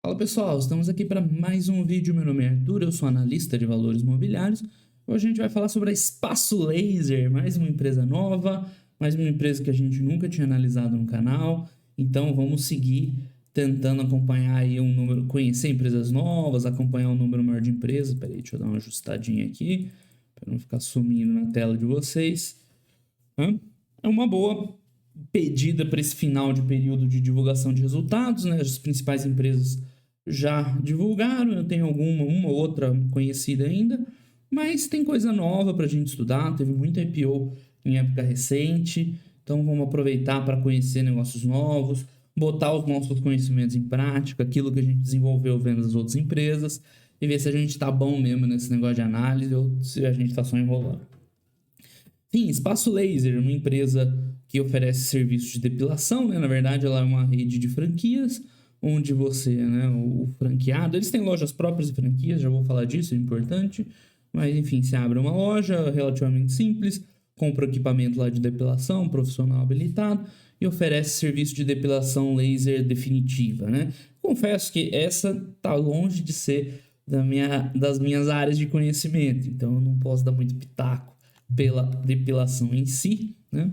Fala pessoal, estamos aqui para mais um vídeo. Meu nome é Arthur, eu sou analista de valores imobiliários. Hoje a gente vai falar sobre a Espaço Laser, mais uma empresa nova, mais uma empresa que a gente nunca tinha analisado no canal. Então vamos seguir tentando acompanhar aí um número, conhecer empresas novas, acompanhar um número maior de empresas. Peraí, deixa eu dar uma ajustadinha aqui para não ficar sumindo na tela de vocês. É uma boa pedida para esse final de período de divulgação de resultados, né? As principais empresas já divulgaram, eu tenho uma outra conhecida ainda, mas tem coisa nova para a gente estudar, teve muita IPO em época recente, então vamos aproveitar para conhecer negócios novos, botar os nossos conhecimentos em prática, aquilo que a gente desenvolveu vendo as outras empresas, e ver se a gente está bom mesmo nesse negócio de análise ou se a gente está só enrolando. Sim, Espaço Laser, uma empresa que oferece serviços de depilação, né? Na verdade, ela é uma rede de franquias, onde você, né, o franqueado, eles têm lojas próprias e franquias, já vou falar disso, é importante, mas enfim, você abre uma loja relativamente simples, compra o equipamento lá de depilação, profissional habilitado, e oferece serviço de depilação laser definitiva, né? Confesso que essa tá longe de ser das minhas áreas de conhecimento, então eu não posso dar muito pitaco pela depilação em si, né?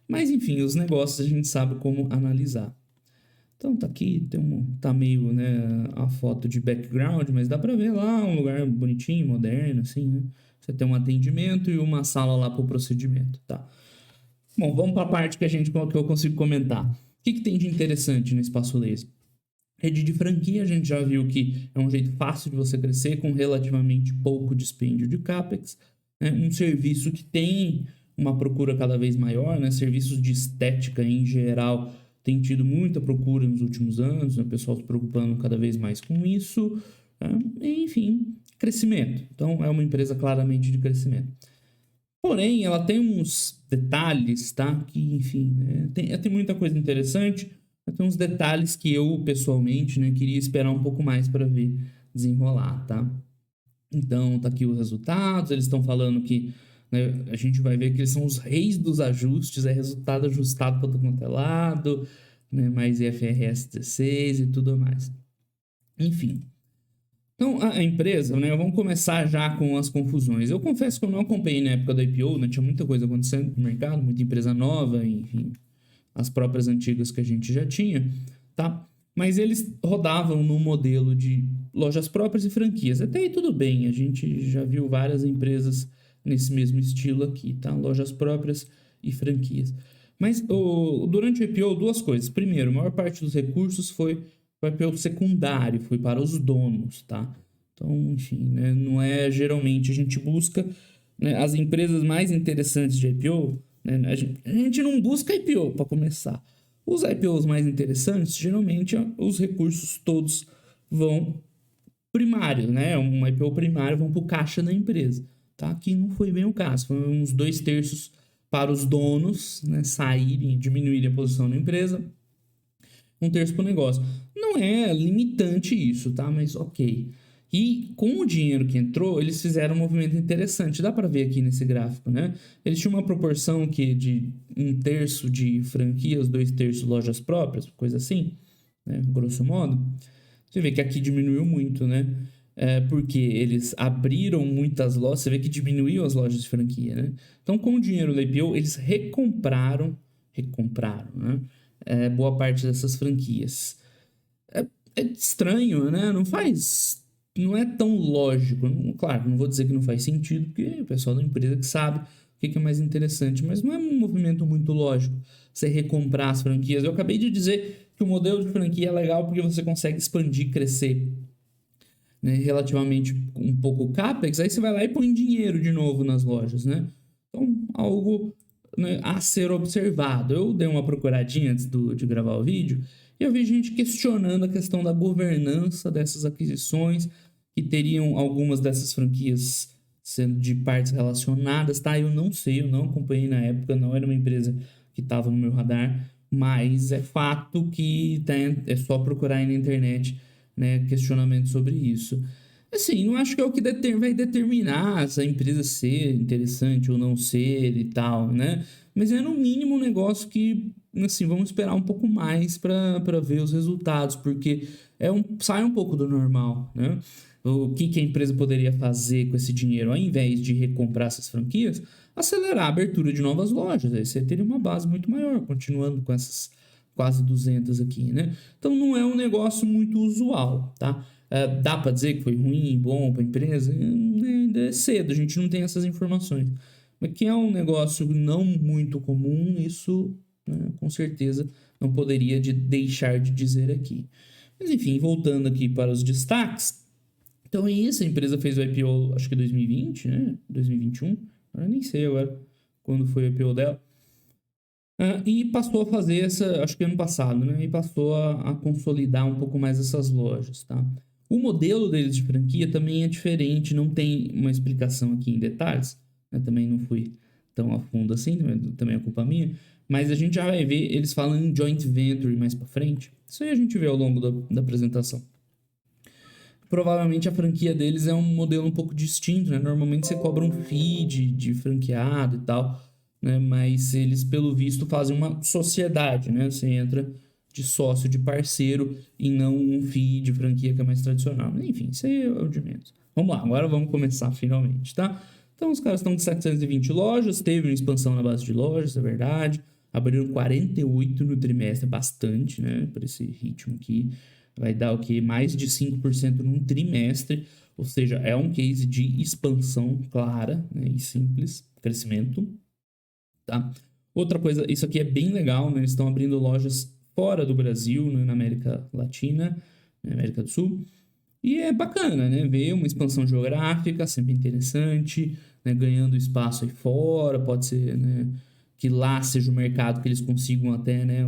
Mas enfim, os negócios a gente sabe como analisar. Então tá aqui, tá meio, né, a foto de background, mas dá pra ver lá um lugar bonitinho, moderno, assim, né? Você tem um atendimento e uma sala lá pro procedimento, tá? Bom, vamos pra parte que eu consigo comentar. O que tem de interessante no Espaço Laser? Rede de franquia, a gente já viu que é um jeito fácil de você crescer com relativamente pouco dispêndio de CAPEX, né? Um serviço que tem uma procura cada vez maior, né? Serviços de estética em geral tem tido muita procura nos últimos anos, né? O pessoal se preocupando cada vez mais com isso, né? E, enfim, crescimento. Então é uma empresa claramente de crescimento. Porém, ela tem uns detalhes, tá? Que, enfim, né? Tem muita coisa interessante, mas tem uns detalhes que eu, pessoalmente, né, queria esperar um pouco mais para ver desenrolar, tá? Então, tá aqui os resultados, eles estão falando que, né, a gente vai ver que eles são os reis dos ajustes, é resultado ajustado para todo quanto é lado, né, mais IFRS 16 e tudo mais. Enfim. Então, a empresa, né, vamos começar já com as confusões. Eu confesso que eu não acompanhei na época da IPO, né, tinha muita coisa acontecendo no mercado, muita empresa nova, enfim, as próprias antigas que a gente já tinha, tá? Mas eles rodavam no modelo de lojas próprias e franquias. Até aí tudo bem, a gente já viu várias empresas nesse mesmo estilo aqui, tá? Lojas próprias e franquias. Mas durante o IPO, duas coisas. Primeiro, a maior parte dos recursos foi para o IPO secundário, foi para os donos, tá? Então, enfim, né, não é geralmente a gente busca, né, as empresas mais interessantes de IPO, né, a gente não busca IPO para começar. Os IPOs mais interessantes, geralmente os recursos todos vão primários, né? Um IPO primário vão para o caixa da empresa, tá? Aqui não foi bem o caso, foi uns 2/3 para os donos, né, saírem, diminuírem a posição na empresa, 1/3 para o negócio. Não é limitante isso, tá? Mas ok. E com o dinheiro que entrou, eles fizeram um movimento interessante. Dá para ver aqui nesse gráfico, né? Eles tinham uma proporção que de 1/3 de franquias, 2/3 lojas próprias, coisa assim, né? Grosso modo. Você vê que aqui diminuiu muito, né? Porque eles abriram muitas lojas, você vê que diminuiu as lojas de franquia, né? Então, com o dinheiro da IPO, eles recompraram, né? Boa parte dessas franquias. É estranho, né? Não é tão lógico. Claro, não vou dizer que não faz sentido, porque o pessoal da empresa que sabe o que é mais interessante, mas não é um movimento muito lógico você recomprar as franquias. Eu acabei de dizer que o modelo de franquia é legal porque você consegue expandir, crescer, né, relativamente um pouco o CAPEX, aí você vai lá e põe dinheiro de novo nas lojas, né? Então, algo, né, a ser observado. Eu dei uma procuradinha antes de gravar o vídeo e eu vi gente questionando a questão da governança dessas aquisições, que teriam algumas dessas franquias sendo de partes relacionadas, tá? Eu não sei, eu não acompanhei na época, não era uma empresa que estava no meu radar, mas é fato que é só procurar aí na internet, né, questionamento sobre isso. Assim, não acho que é o que vai determinar se a empresa ser interessante ou não ser e tal, né? Mas é no mínimo um negócio que assim, vamos esperar um pouco mais para ver os resultados, porque sai um pouco do normal, né? O que a empresa poderia fazer com esse dinheiro, ao invés de recomprar essas franquias, acelerar a abertura de novas lojas. Aí você teria uma base muito maior, continuando com essas quase 200 aqui, né? Então não é um negócio muito usual, tá? Dá para dizer que foi ruim, bom para a empresa? Ainda é cedo, a gente não tem essas informações. Mas que é um negócio não muito comum, isso, né, com certeza não poderia deixar de dizer aqui. Mas enfim, voltando aqui para os destaques. Então é isso, a empresa fez o IPO, acho que 2020, né? 2021, eu nem sei agora quando foi o IPO dela. E passou a fazer acho que ano passado, né? E passou a consolidar um pouco mais essas lojas, tá? O modelo deles de franquia também é diferente, não tem uma explicação aqui em detalhes, né? Também não fui tão a fundo assim, também é culpa minha, mas a gente já vai ver eles falando em joint venture mais pra frente. Isso aí a gente vê ao longo da apresentação. Provavelmente a franquia deles é um modelo um pouco distinto, né? Normalmente você cobra um fee de franqueado e tal, né? Mas eles, pelo visto, fazem uma sociedade, né? Você entra de sócio, de parceiro, e não um fee de franquia que é mais tradicional. Enfim, isso aí é o de menos. Vamos lá, agora vamos começar finalmente, tá? Então os caras estão com 720 lojas, teve uma expansão na base de lojas, é verdade. Abriram 48 no trimestre, bastante, né? Por esse ritmo aqui. Vai dar o que? Mais de 5% num trimestre, ou seja, é um case de expansão clara, né, e simples, crescimento, tá? Outra coisa, isso aqui é bem legal, né? Eles estão abrindo lojas fora do Brasil, né, na América Latina, na América do Sul, e é bacana, né? Ver uma expansão geográfica, sempre interessante, né? Ganhando espaço aí fora, pode ser, né, que lá seja o mercado que eles consigam até, né,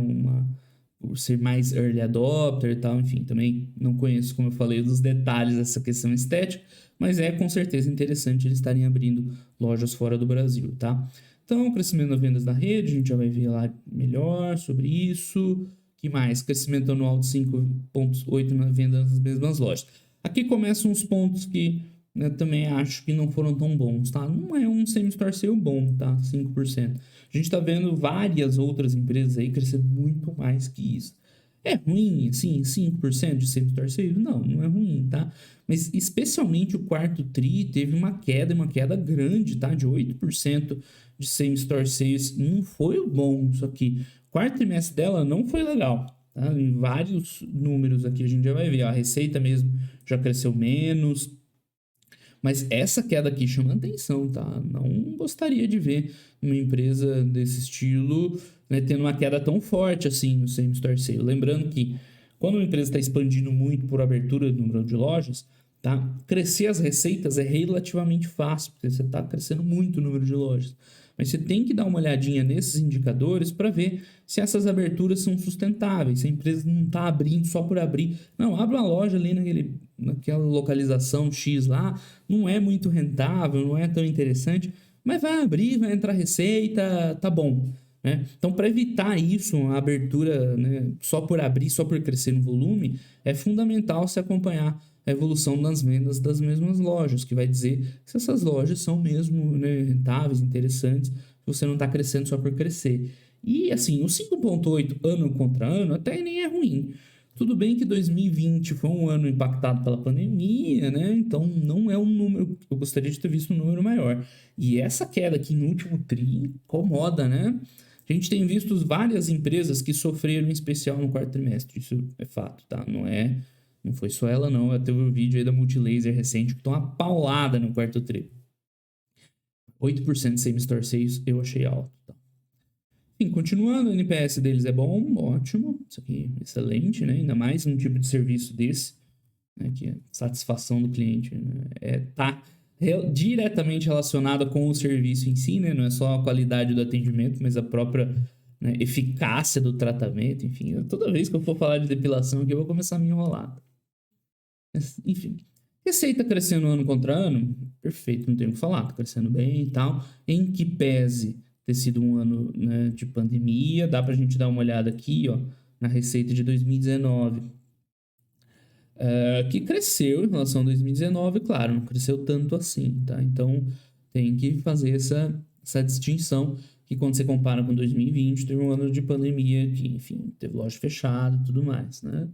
por ser mais early adopter e tal, enfim, também não conheço, como eu falei, dos detalhes dessa questão estética, mas é com certeza interessante eles estarem abrindo lojas fora do Brasil, tá? Então, crescimento das vendas da rede, a gente já vai ver lá melhor sobre isso. Que mais? Crescimento anual de 5,8% na venda das mesmas lojas. Aqui começam uns pontos que, né, também acho que não foram tão bons, tá? Não é um same-store sale bom, tá? 5%. A gente está vendo várias outras empresas aí crescendo muito mais que isso. É ruim, assim, 5% de same-store sale? Não, não é ruim, tá? Mas especialmente o quarto TRI teve uma queda grande, tá? De 8% de same-store sales. Não foi bom isso aqui. O quarto trimestre dela não foi legal, tá? Em vários números aqui a gente já vai ver. A receita mesmo já cresceu menos. Mas essa queda aqui chama atenção, tá? Não gostaria de ver uma empresa desse estilo, né, tendo uma queda tão forte assim no same-store sale. Lembrando que quando uma empresa está expandindo muito por abertura do número de lojas, tá? Crescer as receitas é relativamente fácil, porque você está crescendo muito o número de lojas. Mas você tem que dar uma olhadinha nesses indicadores para ver se essas aberturas são sustentáveis, se a empresa não está abrindo só por abrir. Não, abre uma loja ali naquela localização X lá, não é muito rentável, não é tão interessante, mas vai abrir, vai entrar receita, tá bom. Né? Então, para evitar isso, a abertura, né, só por abrir, só por crescer no volume, é fundamental se acompanhar a evolução das vendas das mesmas lojas, que vai dizer se essas lojas são mesmo, né, rentáveis, interessantes, se você não está crescendo só por crescer. E assim, o 5,8 ano contra ano até nem é ruim. Tudo bem que 2020 foi um ano impactado pela pandemia, né? Então não é um número. Eu gostaria de ter visto um número maior. E essa queda aqui no último TRI incomoda, né? A gente tem visto várias empresas que sofreram, em especial no quarto trimestre. Isso é fato, tá? Não foi só ela, não. Teve um vídeo aí da Multilaser recente que tá uma paulada no quarto tri. 8% de same-store sales eu achei alto. Tá? Enfim, continuando, o NPS deles é bom, ótimo. Isso aqui é excelente, né? Ainda mais um tipo de serviço desse, né? Que a satisfação do cliente, né? Tá diretamente relacionada com o serviço em si, né? Não é só a qualidade do atendimento, mas a própria, né, eficácia do tratamento. Enfim, toda vez que eu for falar de depilação aqui, eu vou começar a me enrolar. Enfim, receita crescendo ano contra ano, perfeito, não tenho o que falar, tá crescendo bem e tal. Em que pese ter sido um ano, né, de pandemia, dá pra gente dar uma olhada aqui, ó, na receita de 2019, que cresceu em relação a 2019, claro, não cresceu tanto assim, tá? Então tem que fazer essa distinção, que quando você compara com 2020, teve um ano de pandemia que, enfim, teve loja fechada e tudo mais, né?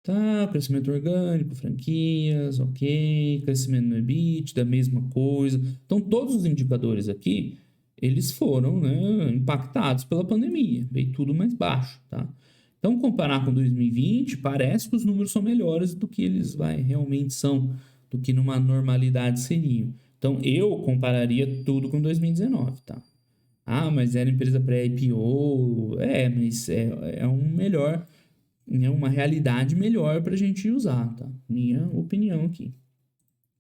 Tá, crescimento orgânico, franquias, ok, crescimento no EBITDA, mesma coisa. Então, todos os indicadores aqui, eles foram, né, impactados pela pandemia, veio tudo mais baixo, tá? Então, comparar com 2020, parece que os números são melhores do que eles realmente são, do que numa normalidade seriam. Então, eu compararia tudo com 2019, tá? Ah, mas era empresa pré-IPO, mas é um melhor, é uma realidade melhor para a gente usar, tá? Minha opinião aqui.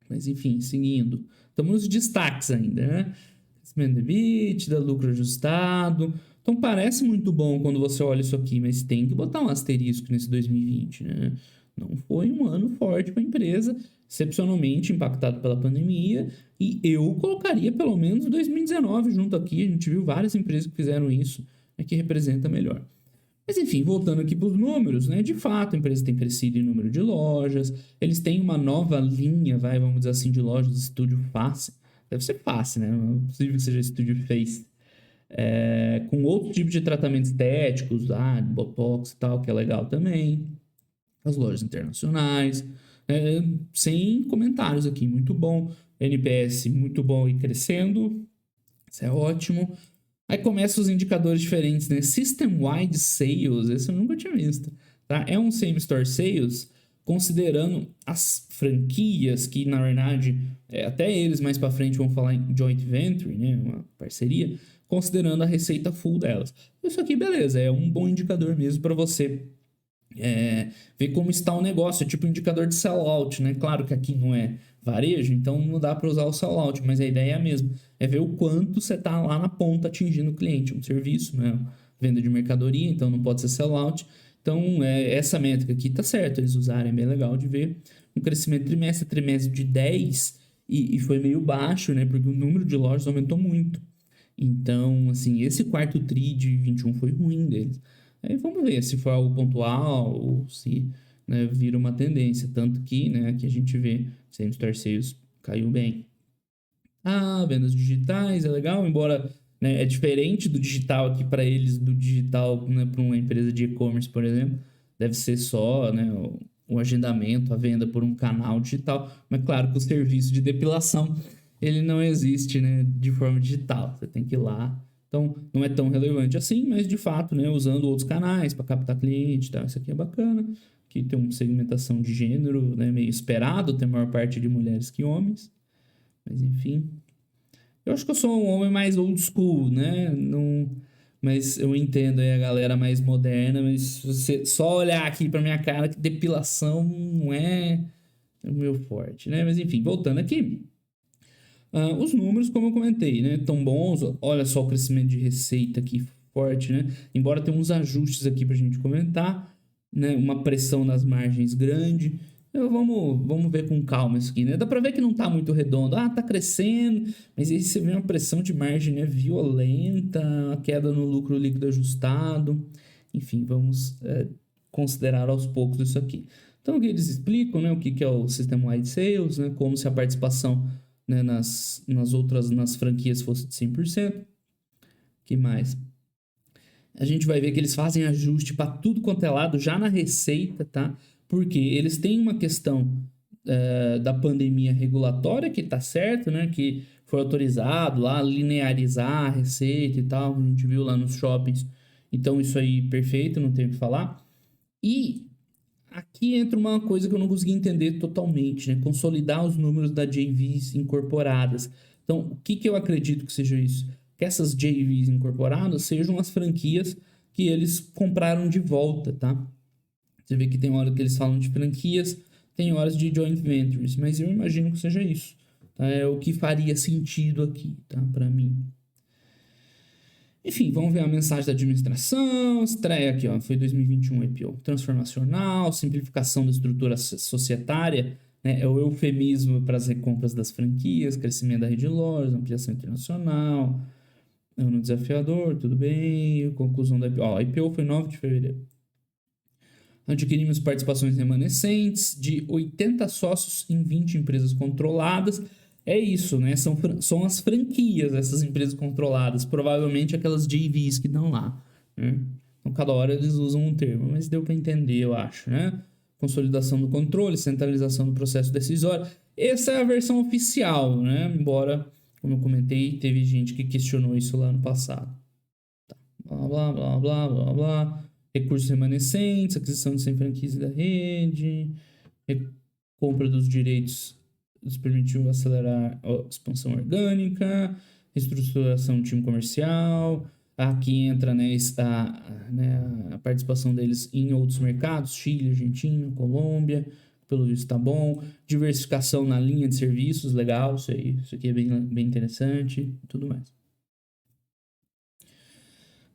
Mas enfim, seguindo. Estamos nos destaques ainda, né? Crescimento do EBITDA, lucro ajustado. Então parece muito bom quando você olha isso aqui, mas tem que botar um asterisco nesse 2020, né? Não foi um ano forte para a empresa, excepcionalmente impactado pela pandemia, e eu colocaria pelo menos 2019 junto aqui. A gente viu várias empresas que fizeram isso, que representa melhor. Mas enfim, voltando aqui para os números, né? De fato, a empresa tem crescido em número de lojas, eles têm uma nova linha, vamos dizer assim, de lojas de estúdio Face. Deve ser Face, né? Não é possível que seja estúdio Face. Com outro tipo de tratamentos estéticos, botox e tal, que é legal também. As lojas internacionais, sem comentários aqui, muito bom. NPS muito bom e crescendo, isso é ótimo. Aí começam os indicadores diferentes, né? System-wide sales, esse eu nunca tinha visto, tá? É um same-store sales, considerando as franquias, que na verdade, até eles mais para frente vão falar em joint venture, né? Uma parceria, considerando a receita full delas. Isso aqui, beleza, é um bom indicador mesmo para você ver como está o negócio, é tipo um indicador de sellout, né? Claro que aqui não é varejo, então não dá para usar o sellout, mas a ideia é a mesma, é ver o quanto você está lá na ponta atingindo o cliente, um serviço, né? Venda de mercadoria, então não pode ser sellout. Então, essa métrica aqui tá certo, eles usarem, é bem legal de ver. Um crescimento trimestre a trimestre de 10 e foi meio baixo, né? Porque o número de lojas aumentou muito. Então, assim, esse quarto tri de 21 foi ruim deles. Aí vamos ver se for algo pontual ou se, né, vira uma tendência. Tanto que, né, aqui a gente vê same-store sales caiu bem. Vendas digitais é legal, embora, né, é diferente do digital aqui para eles, do digital, né, para uma empresa de e-commerce, por exemplo. Deve ser só, né, o agendamento, a venda por um canal digital. Mas claro que o serviço de depilação ele não existe, né, de forma digital. Você tem que ir lá. Então, não é tão relevante assim, mas de fato, né, usando outros canais para captar cliente, tá? Isso aqui é bacana. Aqui tem uma segmentação de gênero, né, meio esperado, tem a maior parte de mulheres que homens. Mas enfim. Eu acho que eu sou um homem mais old school, né? Não, mas eu entendo aí a galera mais moderna, mas se você só olhar aqui pra minha cara, que depilação não é o meu forte, né? Mas enfim, voltando aqui. Os números, como eu comentei, né? Tão bons. Olha só o crescimento de receita aqui forte, né? Embora tenha uns ajustes aqui pra gente comentar, né? Uma pressão nas margens grande. Vamos ver com calma isso aqui, né? Dá pra ver que não tá muito redondo. Tá crescendo, mas aí você vê uma pressão de margem, né, violenta, a queda no lucro líquido ajustado. Enfim, vamos considerar aos poucos isso aqui. Então, o que eles explicam, né? O que é o System-Wide Sales, né? Como se a participação, né, nas franquias fosse de 100%. Que mais? A gente vai ver que eles fazem ajuste para tudo quanto é lado já na receita, tá? Porque eles têm uma questão da pandemia regulatória que tá certo, né? Que foi autorizado lá linearizar a receita e tal, a gente viu lá nos shoppings. Então isso aí perfeito, não tem o que falar. E aqui entra uma coisa que eu não consegui entender totalmente, né? Consolidar os números da JVs incorporadas. Então, o que eu acredito que seja isso? Que essas JVs incorporadas sejam as franquias que eles compraram de volta, tá? Você vê que tem hora que eles falam de franquias, tem horas de joint ventures, mas eu imagino que seja isso. Tá? É o que faria sentido aqui, tá? Para mim. Enfim, vamos ver a mensagem da administração, estreia aqui, foi 2021 IPO, transformacional, simplificação da estrutura societária, né, é o eufemismo para as recompras das franquias, crescimento da rede de lojas, ampliação internacional, ano desafiador, tudo bem, conclusão da IPO, a IPO foi 9 de fevereiro. Adquirimos participações remanescentes de 80 sócios em 20 empresas controladas. é isso, né? São as franquias dessas empresas controladas, provavelmente aquelas JVs que dão lá, né? Então, cada hora eles usam um termo, mas deu para entender, eu acho, né? Consolidação do controle, centralização do processo decisório. Essa é a versão oficial, né? Embora, como eu comentei, teve gente que questionou isso lá no passado. Blá, blá, blá, blá, blá, blá. Recursos remanescentes, aquisição de 100 franquias da rede, compra dos direitos nos permitiu acelerar a expansão orgânica, reestruturação do time comercial. Aqui entra, né, a participação deles em outros mercados, Chile, Argentina, Colômbia, pelo visto tá bom. Diversificação na linha de serviços, legal, isso aqui é bem interessante e tudo mais.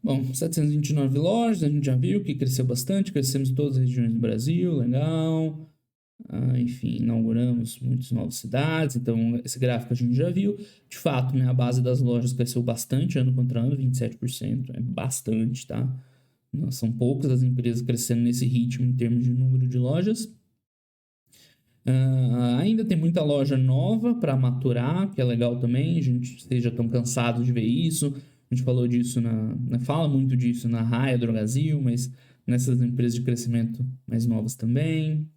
Bom, 729 lojas, a gente já viu que cresceu bastante, crescemos em todas as regiões do Brasil, legal. Enfim, inauguramos muitas novas cidades, então esse gráfico a gente já viu. De fato, né, a base das lojas cresceu bastante ano contra ano, 27%, é bastante, tá? Não, são poucas as empresas crescendo nesse ritmo em termos de número de lojas. Ainda tem muita loja nova para maturar, que é legal também, vocês já estão cansados de ver isso. A gente falou disso, fala muito disso na Raia, Drogasil, mas nessas empresas de crescimento mais novas também.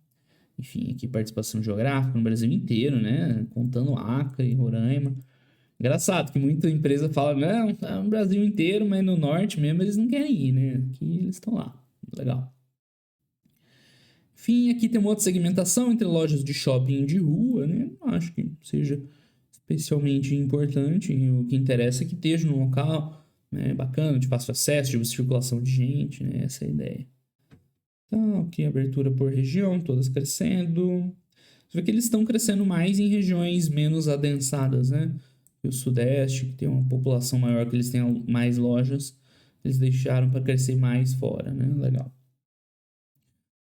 Enfim, aqui participação geográfica no Brasil inteiro, né? Contando Acre, Roraima. Engraçado que muita empresa fala, não, tá no Brasil inteiro, mas no norte mesmo eles não querem ir, né? Aqui eles estão lá. Legal. Enfim, aqui tem uma outra segmentação entre lojas de shopping e de rua, né? Não acho que seja especialmente importante. O que interessa é que esteja num local, né, bacana, de fácil acesso, de circulação de gente, né? Essa é a ideia. Então, aqui abertura por região, todas crescendo. Você vê que eles estão crescendo mais em regiões menos adensadas, né? E o Sudeste, que tem uma população maior, que eles têm mais lojas, eles deixaram para crescer mais fora, né? Legal.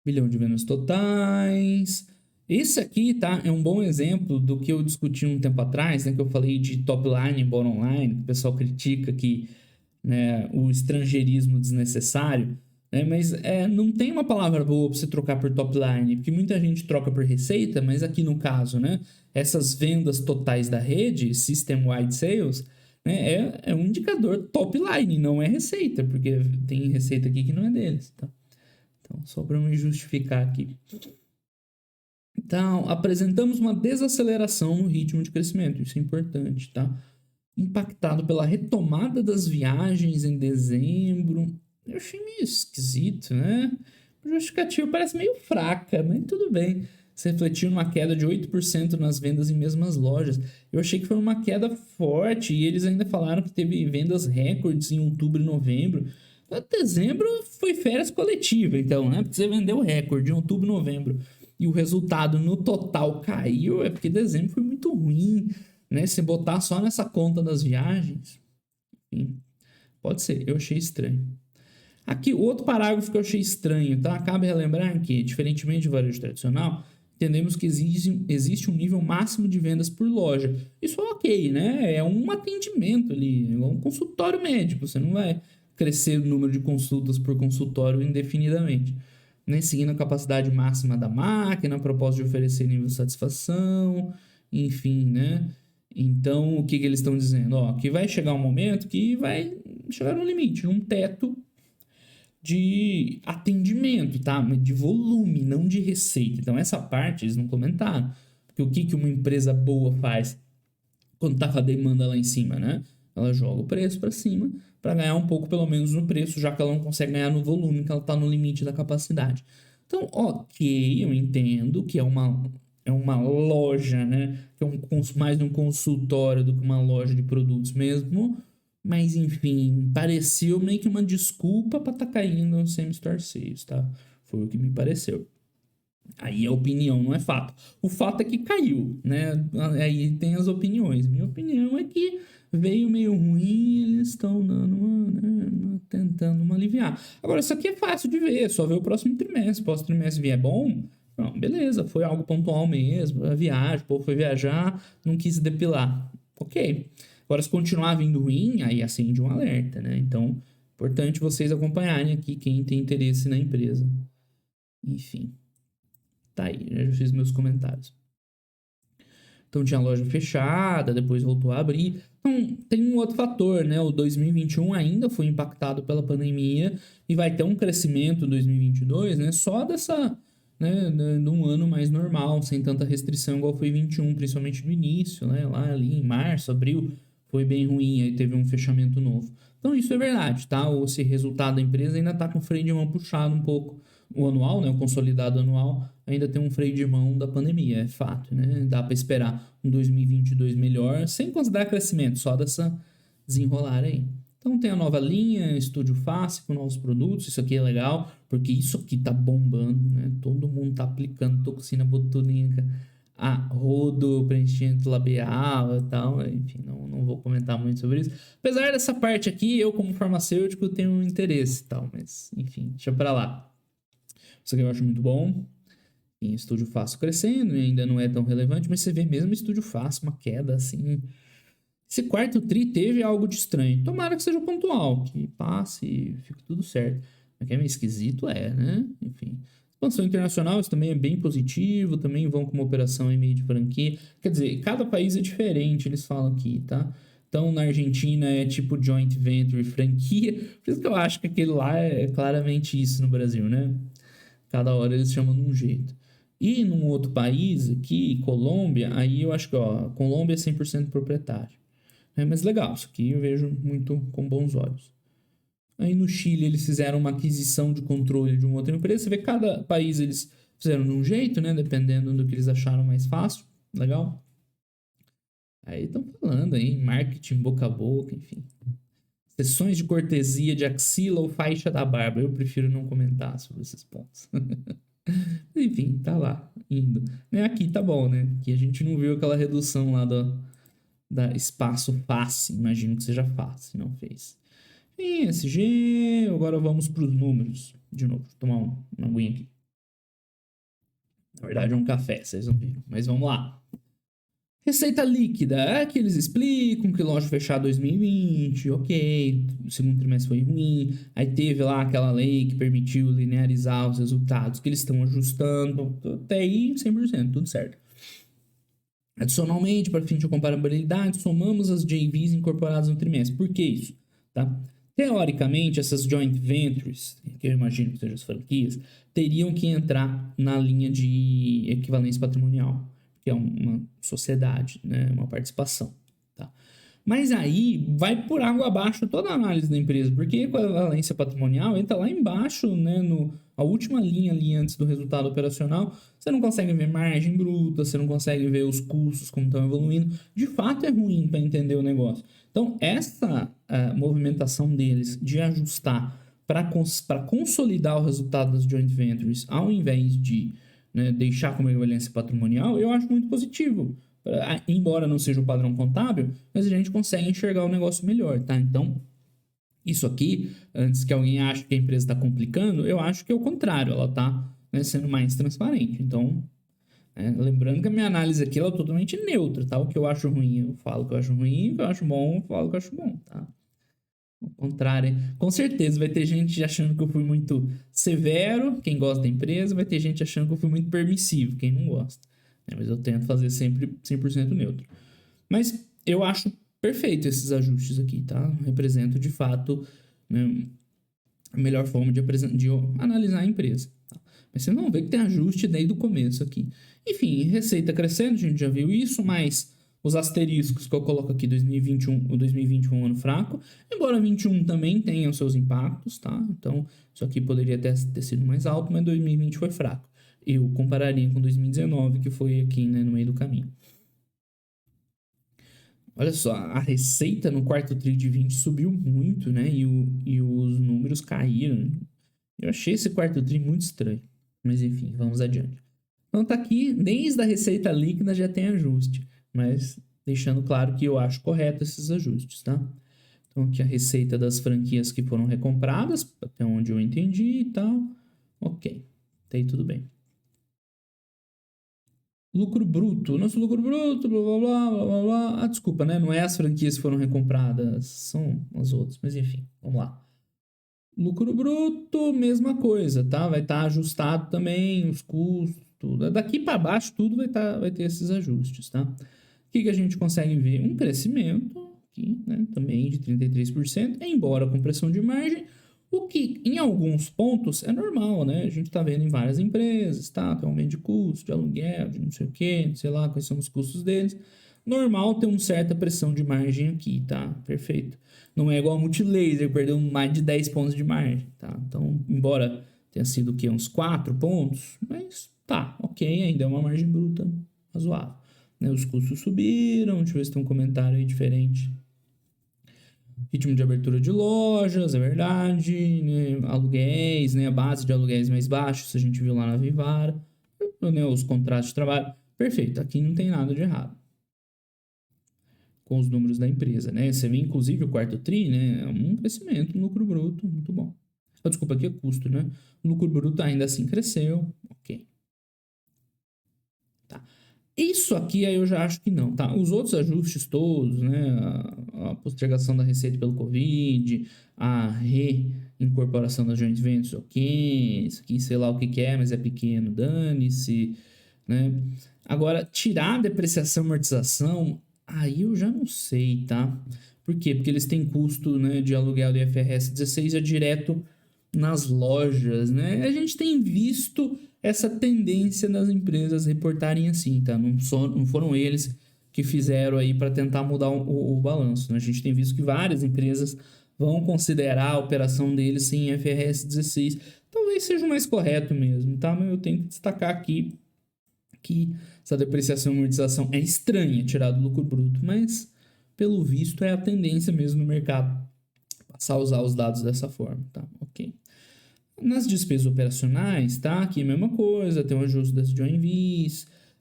Bilhão de vendas totais. Esse aqui, tá? É um bom exemplo do que eu discuti um tempo atrás, né? Que eu falei de top line e bottom line, que o pessoal critica que, né, o estrangeirismo desnecessário, né? Mas não tem uma palavra boa para você trocar por top line, porque muita gente troca por receita, mas aqui no caso, né? Essas vendas totais da rede, System-Wide Sales, né, é um indicador top line, não é receita, porque tem receita aqui que não é deles, tá? Então, só para me justificar aqui. Então, apresentamos uma desaceleração no ritmo de crescimento, isso é importante, tá? Impactado pela retomada das viagens em dezembro. Eu achei meio esquisito, né? O justificativo parece meio fraca, mas tudo bem. Se refletiu numa queda de 8% nas vendas em mesmas lojas. Eu achei que foi uma queda forte e eles ainda falaram que teve vendas recordes em outubro e novembro. Dezembro foi férias coletiva, então, né? Porque você vendeu recorde em outubro e novembro e o resultado no total caiu, é porque dezembro foi muito ruim, né? Se botar só nessa conta das viagens, enfim, pode ser, eu achei estranho. Aqui, outro parágrafo que eu achei estranho, tá? Cabe relembrar que, diferentemente do varejo tradicional, entendemos que existe um nível máximo de vendas por loja. Isso é ok, né? É um atendimento ali, é um consultório médico. Você não vai crescer o número de consultas por consultório indefinidamente. Nem seguindo a capacidade máxima da máquina, a propósito de oferecer nível de satisfação, enfim, né? Então, o que eles estão dizendo? Ó, que vai chegar um momento que vai chegar no limite, num teto de atendimento, tá? De volume, não de receita. Então, essa parte eles não comentaram. Porque o que uma empresa boa faz quando tá com a demanda lá em cima, né? Ela joga o preço para cima para ganhar um pouco, pelo menos, no preço, já que ela não consegue ganhar no volume, que ela tá no limite da capacidade. Então, ok, eu entendo que é uma loja, né? Que é mais um consultório do que uma loja de produtos mesmo. Mas, enfim, pareceu meio que uma desculpa para tá caindo no same-store sales, tá? Foi o que me pareceu. Aí a opinião não é fato. O fato é que caiu, né? Aí tem as opiniões. Minha opinião é que veio meio ruim, eles estão dando tentando aliviar. Agora, isso aqui é fácil de ver, é só ver o próximo trimestre. Se o próximo trimestre vier bom, não, beleza, foi algo pontual mesmo, a viagem, o povo foi viajar, não quis depilar. Ok. Agora, se continuar vindo ruim, aí acende um alerta, né? Então, importante vocês acompanharem aqui quem tem interesse na empresa. Enfim. Tá aí, eu já fiz meus comentários. Então tinha loja fechada, depois voltou a abrir. Então tem um outro fator, né? O 2021 ainda foi impactado pela pandemia e vai ter um crescimento em 2022, né? Só dessa, né, num ano mais normal, sem tanta restrição igual foi 21, principalmente no início, né? Lá ali em março, abril, foi bem ruim, aí teve um fechamento novo. Então isso é verdade, tá? Esse resultado da empresa ainda tá com o freio de mão puxado um pouco. O anual, né, o consolidado anual, ainda tem um freio de mão da pandemia, é fato, né? Dá para esperar um 2022 melhor, sem considerar crescimento, só dessa desenrolar aí. Então tem a nova linha, Estúdio Fácil com novos produtos, isso aqui é legal, porque isso aqui tá bombando, né? Todo mundo tá aplicando toxina botulínica a rodo, preenchimento labial e tal, enfim, não vou comentar muito sobre isso. Apesar dessa parte aqui, eu como farmacêutico tenho um interesse e tal, mas enfim, deixa pra lá. Isso aqui eu acho muito bom. Em Estúdio Fácil crescendo, e ainda não é tão relevante, mas você vê mesmo Estúdio Fácil, uma queda assim. Esse quarto tri teve algo de estranho. Tomara que seja pontual, que passe e fique tudo certo. Mas que é meio esquisito, né? Enfim. Expansão internacional, isso também é bem positivo. Também vão com uma operação em meio de franquia. Quer dizer, cada país é diferente, eles falam aqui, tá? Então, na Argentina é tipo joint venture franquia. Por isso que eu acho que aquele lá é claramente isso no Brasil, né? Cada hora eles chamam de um jeito. E num outro país aqui, Colômbia, aí eu acho que, ó, Colômbia é 100% proprietário. Mas legal, isso aqui eu vejo muito com bons olhos. Aí no Chile eles fizeram uma aquisição de controle de uma outra empresa. Você vê que cada país eles fizeram de um jeito, né? Dependendo do que eles acharam mais fácil. Legal? Aí estão falando aí, marketing boca a boca, enfim. Sessões de cortesia de axila ou faixa da barba. Eu prefiro não comentar sobre esses pontos. Enfim, tá lá, indo. Aqui tá bom, né? Aqui a gente não viu aquela redução lá da espaço face. Imagino que seja face, não fez. ESG, agora vamos para os números. De novo, vou tomar uma aguinha aqui. Na verdade é um café, vocês não viram. Mas vamos lá. Receita líquida, é que eles explicam que loja fechar 2020, ok, o segundo trimestre foi ruim, aí teve lá aquela lei que permitiu linearizar os resultados, que eles estão ajustando, até aí 100%, tudo certo. Adicionalmente, para fim de comparabilidade, somamos as JVs incorporadas no trimestre. Por que isso? Tá? Teoricamente, essas joint ventures, que eu imagino que sejam as franquias, teriam que entrar na linha de equivalência patrimonial, que é uma sociedade, né? Uma participação. Tá? Mas aí vai por água abaixo toda a análise da empresa, porque a equivalência patrimonial entra lá embaixo, né, a última linha ali antes do resultado operacional. Você não consegue ver margem bruta, você não consegue ver os custos como estão evoluindo. De fato é ruim para entender o negócio. Então, essa movimentação deles de ajustar para consolidar o resultado das joint ventures, ao invés de, né, deixar como equivalência patrimonial, eu acho muito positivo. Embora não seja o padrão contábil, mas a gente consegue enxergar o negócio melhor, tá? Então, isso aqui, antes que alguém ache que a empresa está complicando, eu acho que é o contrário, ela está, né, sendo mais transparente. Então, lembrando que a minha análise aqui ela é totalmente neutra, tá? O que eu acho ruim, eu falo que eu acho ruim, o que eu acho bom, eu falo que eu acho bom, tá? Ao contrário, com certeza vai ter gente achando que eu fui muito severo, quem gosta da empresa, vai ter gente achando que eu fui muito permissivo, quem não gosta. Mas eu tento fazer sempre 100% neutro. Mas eu acho perfeito esses ajustes aqui, tá? Represento de fato, né, a melhor forma de analisar a empresa. Tá? Mas vocês vão ver que tem ajuste desde o começo aqui. Enfim, receita crescendo, a gente já viu isso, mas os asteriscos que eu coloco aqui, 2021, o 2021 é um ano fraco, embora 21 também tenha os seus impactos, tá? Então, isso aqui poderia ter sido mais alto, mas 2020 foi fraco. Eu compararia com 2019, que foi aqui, né, no meio do caminho. Olha só, a receita no quarto tri de 20 subiu muito, né? E os números caíram. Eu achei esse quarto tri muito estranho. Mas enfim, vamos adiante. Então tá aqui, desde a receita líquida já tem ajuste. Mas deixando claro que eu acho correto esses ajustes, tá? Então aqui a receita das franquias que foram recompradas, até onde eu entendi e tal. Ok, tá aí tudo bem. Lucro bruto. Nosso lucro bruto, blá, blá, blá, blá, blá, blá. Desculpa, né? Não é as franquias que foram recompradas, são as outras. Mas enfim, vamos lá. Lucro bruto, mesma coisa, tá? Vai estar ajustado também os custos, tudo. Daqui para baixo tudo vai ter esses ajustes, tá? que a gente consegue ver? Um crescimento aqui, né, também de 33%, embora com pressão de margem, o que em alguns pontos é normal, né? A gente está vendo em várias empresas, tá? Tem aumento de custo, de aluguel, de não sei o quê, sei lá quais são os custos deles. Normal ter uma certa pressão de margem aqui, tá? Perfeito. Não é igual a Multilaser, que perdeu mais de 10 pontos de margem, tá? Então, embora tenha sido o quê? Uns 4 pontos, mas tá, ok, ainda é uma margem bruta razoável. Né? Os custos subiram, deixa eu ver se tem um comentário aí diferente. Ritmo de abertura de lojas, é verdade, né? Aluguéis, né? A base de aluguéis mais baixos, a gente viu lá na Vivara, né? Os contratos de trabalho, perfeito, aqui não tem nada de errado com os números da empresa, né? Você vê inclusive o quarto tri, né? Um crescimento no lucro bruto, muito bom. Desculpa, aqui é custo, né? O lucro bruto ainda assim cresceu, ok. Tá. Isso aqui aí eu já acho que não, tá? Os outros ajustes todos, né? A postergação da receita pelo Covid, a reincorporação das joint ventures, ok. Isso aqui sei lá o que é, mas é pequeno, dane-se, né? Agora, tirar a depreciação e amortização, aí eu já não sei, tá? Por quê? Porque eles têm custo, né, de aluguel do IFRS 16 é direto nas lojas, né? A gente tem visto essa tendência das empresas reportarem assim, tá? Não foram eles que fizeram aí para tentar mudar o balanço, né? A gente tem visto que várias empresas vão considerar a operação deles sem IFRS 16. Talvez seja o mais correto mesmo, tá? Mas eu tenho que destacar aqui que essa depreciação e amortização é estranha tirar do lucro bruto, mas pelo visto é a tendência mesmo no mercado passar a usar os dados dessa forma, tá? Ok. Nas despesas operacionais, tá? Aqui a mesma coisa, tem um ajuste das joint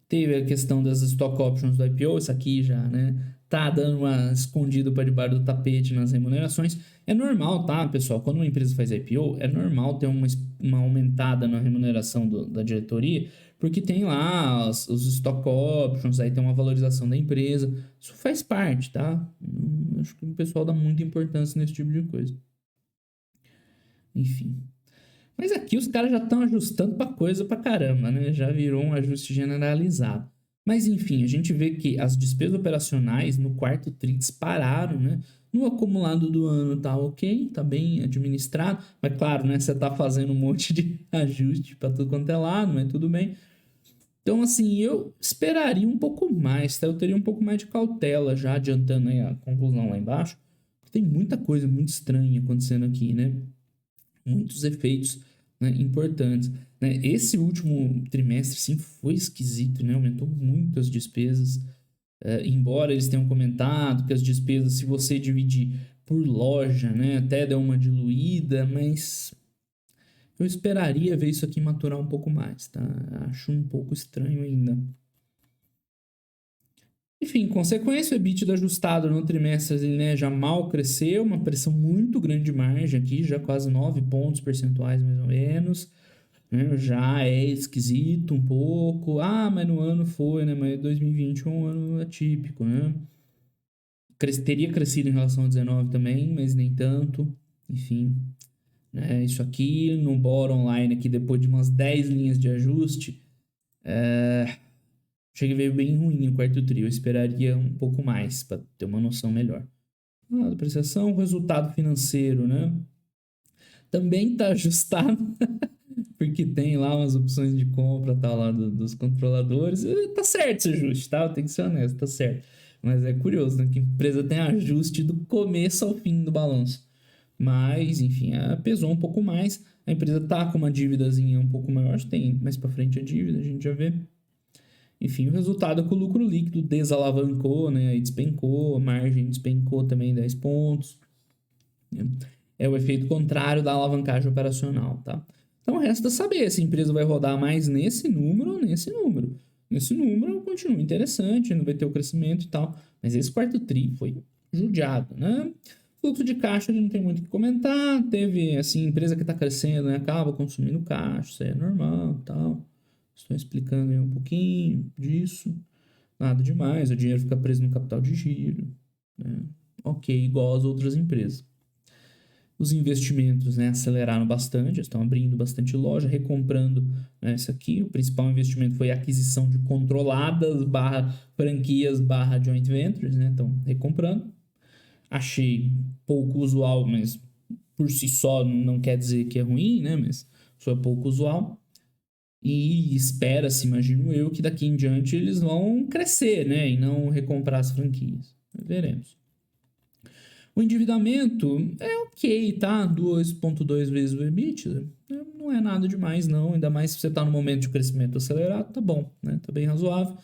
teve a questão das stock options do IPO, isso aqui já, né? Tá dando uma escondida para debaixo do tapete nas remunerações. É normal, tá, pessoal? Quando uma empresa faz IPO, é normal ter uma aumentada na remuneração da diretoria, porque tem lá os stock options, aí tem uma valorização da empresa. Isso faz parte, tá? Acho que o pessoal dá muita importância nesse tipo de coisa. Enfim. Mas aqui os caras já estão ajustando para coisa pra caramba, né? Já virou um ajuste generalizado. Mas enfim, a gente vê que as despesas operacionais no quarto tri dispararam, né? No acumulado do ano tá ok, tá bem administrado, mas claro, né? Você tá fazendo um monte de ajuste para tudo quanto é lado, mas tudo bem. Então, assim, eu esperaria um pouco mais, tá? Eu teria um pouco mais de cautela, já adiantando aí a conclusão lá embaixo. Tem muita coisa muito estranha acontecendo aqui, né? Muitos efeitos, né, importantes. Né? Esse último trimestre, sim, foi esquisito, né? Aumentou muito as despesas. Embora eles tenham comentado que as despesas, se você dividir por loja, né, até deu uma diluída, mas eu esperaria ver isso aqui maturar um pouco mais, tá? Acho um pouco estranho ainda. Enfim, consequência, o EBITDA ajustado no trimestre, né, já mal cresceu, uma pressão muito grande de margem aqui, já quase 9 pontos percentuais mais ou menos, né, já é esquisito um pouco, mas no ano foi, né, mas 2020 é um ano atípico, né, teria crescido em relação a 19 também, mas nem tanto, enfim, né, isso aqui no bottom line aqui, depois de umas 10 linhas de ajuste, achei que veio bem ruim o quarto tri. Eu esperaria um pouco mais para ter uma noção melhor. Depreciação, resultado financeiro, né? Também está ajustado, porque tem lá umas opções de compra tal, lá dos controladores. Tá certo esse ajuste, tá? Eu tenho que ser honesto, tá certo. Mas é curioso, né? Que a empresa tem ajuste do começo ao fim do balanço. Mas, enfim, pesou um pouco mais. A empresa tá com uma dívidazinha um pouco maior. Tem mais para frente a dívida, a gente já vê. Enfim, o resultado é que o lucro líquido desalavancou, né? Aí despencou, a margem despencou também 10 pontos. É o efeito contrário da alavancagem operacional, tá? Então resta saber se a empresa vai rodar mais nesse número ou nesse número. Nesse número continua interessante, não vai ter o crescimento e tal, mas esse quarto tri foi judiado, né? Fluxo de caixa, não tem muito o que comentar. Teve, assim, empresa que está crescendo, né? Acaba consumindo caixa, isso aí é normal e tal. Estou explicando aí um pouquinho disso. Nada demais, o dinheiro fica preso no capital de giro, né? Ok, igual às outras empresas. Os investimentos, né, aceleraram bastante, estão abrindo bastante loja, recomprando, né, isso aqui. O principal investimento foi a aquisição de controladas, franquias, joint ventures, né, estão recomprando. Achei pouco usual, mas por si só não quer dizer que é ruim, né, mas só é pouco usual. E espera-se, imagino eu, que daqui em diante eles vão crescer, né, e não recomprar as franquias. Veremos. O endividamento é ok, tá? 2,2 vezes o EBITDA. Não é nada demais, não. Ainda mais se você está no momento de crescimento acelerado, tá bom, né? Tá bem razoável.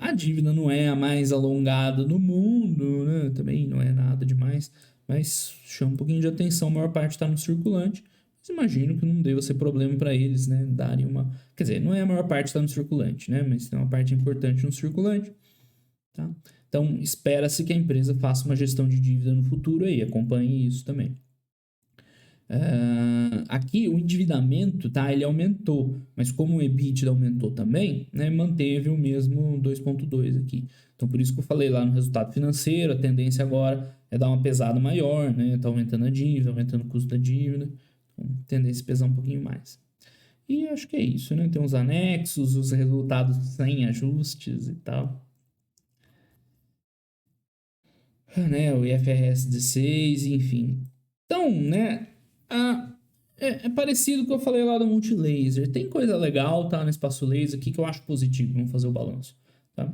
A dívida não é a mais alongada do mundo, né? Também não é nada demais, mas chama um pouquinho de atenção. A maior parte está no circulante. Mas imagino que não deva ser problema para eles, né? Darem uma. Quer dizer, não é a maior parte está no circulante, né? Mas tem uma parte importante no circulante, tá? Então, espera-se que a empresa faça uma gestão de dívida no futuro aí, acompanhe isso também. Aqui, o endividamento, tá? Ele aumentou, mas como o EBITDA aumentou também, né? Manteve o mesmo 2,2 aqui. Então, por isso que eu falei lá no resultado financeiro, a tendência agora é dar uma pesada maior, né? Tá aumentando a dívida, aumentando o custo da dívida. Então, tendência a pesar um pouquinho mais. E acho que é isso, né? Tem os anexos, os resultados sem ajustes e tal. Né, o IFRS 16, enfim. Então, né, é parecido com o que eu falei lá do Multilaser. Tem coisa legal, tá, no Espaço Laser aqui que eu acho positivo. Vamos fazer o balanço, tá?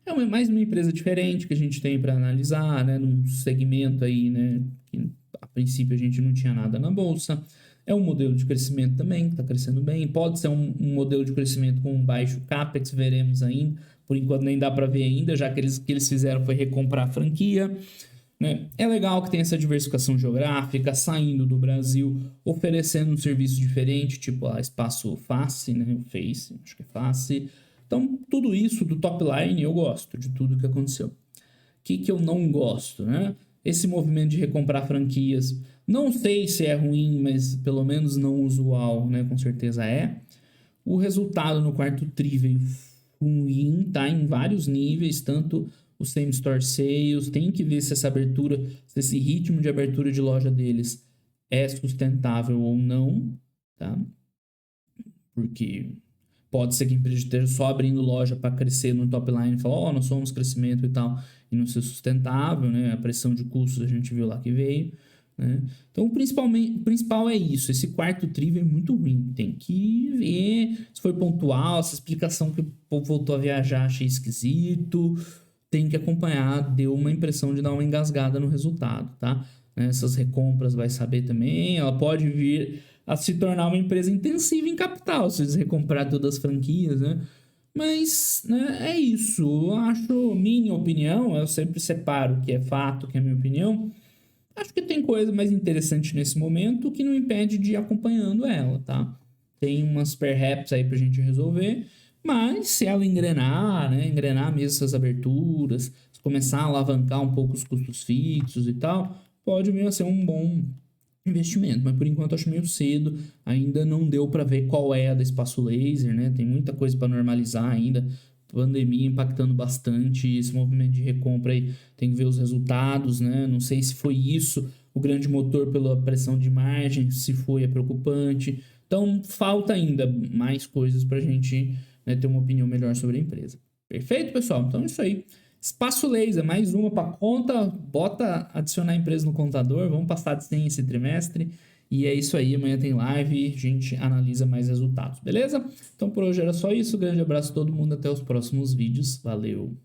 É mais uma empresa diferente que a gente tem para analisar, né, num segmento aí, né, que a princípio a gente não tinha nada na bolsa. É um modelo de crescimento também, que está crescendo bem. Pode ser um modelo de crescimento com baixo capex, veremos ainda. Por enquanto nem dá para ver ainda, já que eles fizeram foi recomprar a franquia. Né? É legal que tem essa diversificação geográfica, saindo do Brasil, oferecendo um serviço diferente, tipo a Espaço Face, né? O Face, acho que é Face. Então, tudo isso do top line eu gosto, de tudo que aconteceu. O que eu não gosto, né? Esse movimento de recomprar franquias. Não sei se é ruim, mas pelo menos não usual, né? Com certeza é. O resultado no quarto tri veio ruim, tá? Em vários níveis, tanto o same store sales, tem que ver se essa abertura, se esse ritmo de abertura de loja deles é sustentável ou não, tá? Porque pode ser que a empresa esteja só abrindo loja para crescer no top line e falar, nós somos crescimento e tal, e não ser sustentável, né? A pressão de custos a gente viu lá que veio, né? Então, o principal é isso. Esse quarto tri é muito ruim. Tem que ver se foi pontual, essa explicação que o povo voltou a viajar, achei esquisito. Tem que acompanhar, deu uma impressão de dar uma engasgada no resultado, tá? Essas recompras vai saber também. Ela pode vir a se tornar uma empresa intensiva em capital, se eles recomprar todas as franquias, né? Mas, né, é isso. Eu acho, minha opinião, eu sempre separo o que é fato, o que é minha opinião. Acho que tem coisa mais interessante nesse momento que não impede de ir acompanhando ela, tá? Tem umas perhaps aí pra gente resolver, mas se ela engrenar, né? Engrenar mesmo essas aberturas, começar a alavancar um pouco os custos fixos e tal, pode vir a ser um bom investimento, mas por enquanto eu acho meio cedo, ainda não deu para ver qual é a da Espaço Laser, né? Tem muita coisa para normalizar ainda, pandemia impactando bastante, esse movimento de recompra aí, tem que ver os resultados, né? Não sei se foi isso o grande motor pela pressão de margem, se foi, é preocupante. Então, falta ainda mais coisas para a gente, né, ter uma opinião melhor sobre a empresa. Perfeito, pessoal? Então é isso aí. Espaço Laser, mais uma para conta, bota adicionar a empresa no contador, vamos passar de 100 esse trimestre, e é isso aí, amanhã tem live, a gente analisa mais resultados, beleza? Então por hoje era só isso, grande abraço a todo mundo, até os próximos vídeos, valeu!